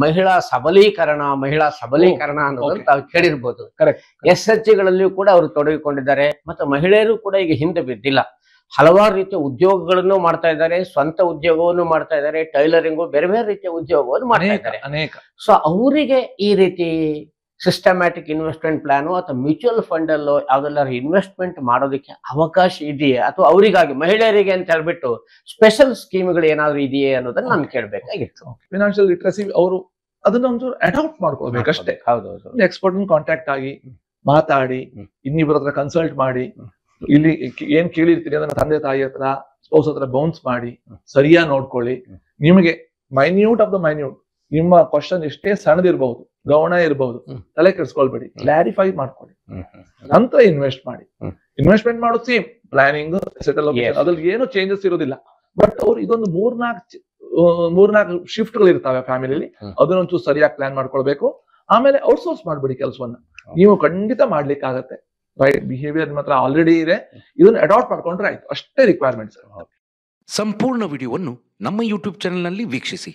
ಮಹಿಳಾ ಸಬಲೀಕರಣ ಅನ್ನೋದನ್ನ ತಾವು ಕೇಳಿರ್ಬೋದು. ಕರೆಕ್ಟ್. ಗಳಲ್ಲಿಯೂ ಕೂಡ ಅವರು ತೊಡಗಿಕೊಂಡಿದ್ದಾರೆ. ಮತ್ತೆ ಮಹಿಳೆಯರು ಕೂಡ ಈಗ ಹಿಂದೆ ಬಿದ್ದಿಲ್ಲ. ಹಲವಾರು ರೀತಿಯ ಉದ್ಯೋಗಗಳನ್ನು ಮಾಡ್ತಾ ಇದ್ದಾರೆ, ಸ್ವಂತ ಉದ್ಯೋಗವನ್ನು ಮಾಡ್ತಾ ಇದ್ದಾರೆ, ಟೈಲರಿಂಗು, ಬೇರೆ ಬೇರೆ ರೀತಿಯ ಉದ್ಯೋಗವನ್ನು ಮಾಡ್ತಾ ಇದ್ದಾರೆ. ಅನೇಕ. ಸೊ ಅವರಿಗೆ ಈ ರೀತಿ ಸಿಸ್ಟಮ್ಯಾಟಿಕ್ ಇನ್ವೆಸ್ಟ್ಮೆಂಟ್ ಪ್ಲಾನು ಅಥವಾ ಮ್ಯೂಚುವಲ್ ಫಂಡ್ ಅಲ್ಲೋ ಯಾವ್ದೆಲ್ಲಾರು ಇನ್ವೆಸ್ಟ್ಮೆಂಟ್ ಮಾಡೋದಕ್ಕೆ ಅವಕಾಶ ಇದೆಯೇ, ಅಥವಾ ಅವರಿಗಾಗಿ ಮಹಿಳೆಯರಿಗೆ ಅಂತ ಹೇಳ್ಬಿಟ್ಟು ಸ್ಪೆಷಲ್ ಸ್ಕೀಮ್ಗಳು ಏನಾದ್ರು ಇದೆಯೇ ಅನ್ನೋದನ್ನ ನಾನು ಕೇಳಬೇಕಾಗಿತ್ತು. ಫಿನಾನ್ಷಿಯಲ್ ಲಿಟ್ರಸಿ ಅವರು ಅದನ್ನ ಒಂಚೂರು ಅಡಾಪ್ಟ್ ಮಾಡ್ಕೊಳ್ಬೇಕಷ್ಟೇ. ಹೌದೌದು. ಎಕ್ಸ್ಪರ್ಟ್ ಕಾಂಟ್ಯಾಕ್ಟ್ ಆಗಿ ಮಾತಾಡಿ, ಇನ್ನಿಬ್ಬರ ಹತ್ರ ಕನ್ಸಲ್ಟ್ ಮಾಡಿ, ಇಲ್ಲಿ ಏನ್ ಕೇಳಿರ್ತೀರಿ ಅದನ್ನ ತಂದೆ ತಾಯಿ ಹತ್ರ, ಸ್ಪೌಸ್ ಹತ್ರ ಬೌನ್ಸ್ ಮಾಡಿ ಸರಿಯಾಗಿ ನೋಡ್ಕೊಳ್ಳಿ. ನಿಮಗೆ ಮೈನ್ಯೂಟ್ ಆಫ್ ದ ಮೈನ್ಯೂಟ್ ನಿಮ್ಮ ಕ್ವಶನ್ ಎಷ್ಟೇ ಸಣ್ಣದಿರ್ಬಹುದು, ಗೌಣ ಇರಬಹುದು, ತಲೆ ಕೆಡಿಸ್ಕೊಳ್ಬೇಡಿ, ಕ್ಲಾರಿಫೈ ಮಾಡ್ಕೊಳ್ಳಿ, ನಂತರ ಇನ್ವೆಸ್ಟ್ ಮಾಡಿ. ಇನ್ವೆಸ್ಟ್ಮೆಂಟ್ ಮಾಡೋದು ಸೇಮ್ ಪ್ಲಾನಿಂಗ್, ಸೆಟಲ್ ಅದ್ರಲ್ಲಿ ಏನು ಚೇಂಜಸ್ ಇರೋದಿಲ್ಲ. ಬಟ್ ಅವ್ರು ಇದೊಂದು ಮೂರ್ನಾಲ್ಕು ಶಿಫ್ಟ್ ಗಳು ಇರ್ತಾವೆ ಫ್ಯಾಮಿಲಿಲಿ, ಅದನ್ನೊಂಚೂರು ಸರಿಯಾಗಿ ಪ್ಲಾನ್ ಮಾಡ್ಕೊಳ್ಬೇಕು. ಆಮೇಲೆ ಔಟ್ಸೋರ್ಸ್ ಮಾಡ್ಬೇಡಿ ಕೆಲಸವನ್ನ, ನೀವು ಖಂಡಿತ ಮಾಡ್ಲಿಕ್ಕೆ ಆಗತ್ತೆ. ರೈಟ್ ಬಿಹೇವಿಯರ್ ಮಾತ್ರ ಆಲ್ರೆಡಿ ಇದೆ, ಇದನ್ನ ಅಡಾಪ್ಟ್ ಮಾಡ್ಕೊಂಡ್ರೆ ಆಯ್ತು, ಅಷ್ಟೇ ರಿಕ್ವೈರ್ಮೆಂಟ್ಸ್. ಸಂಪೂರ್ಣ ವಿಡಿಯೋವನ್ನು ನಮ್ಮ ಯೂಟ್ಯೂಬ್ ಚಾನೆಲ್ನಲ್ಲಿ ವೀಕ್ಷಿಸಿ.